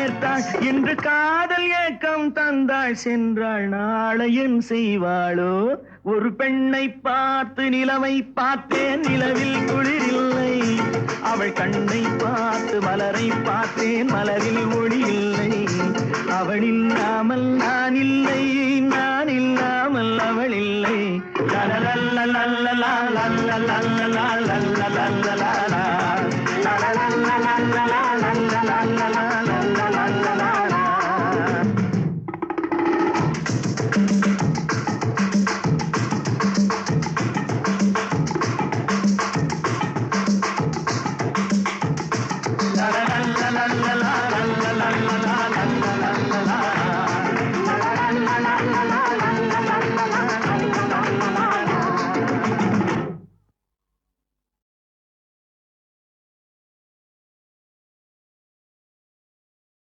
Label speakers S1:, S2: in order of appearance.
S1: சேர்த்தாள் இன்று காதல் ஏக்கம் தந்தாள் சென்றாள் நாளையும் செய்வாளோ ஒரு பெண்ணை பார்த்து நிலவை பார்த்தேன் நிலவில் குளிரில்லை அவள் கண்ணை பார்த்து மலரை பார்த்தேன் மலரில் ஒளி இல்லை அவள் இல்லாமல் நான் இல்லை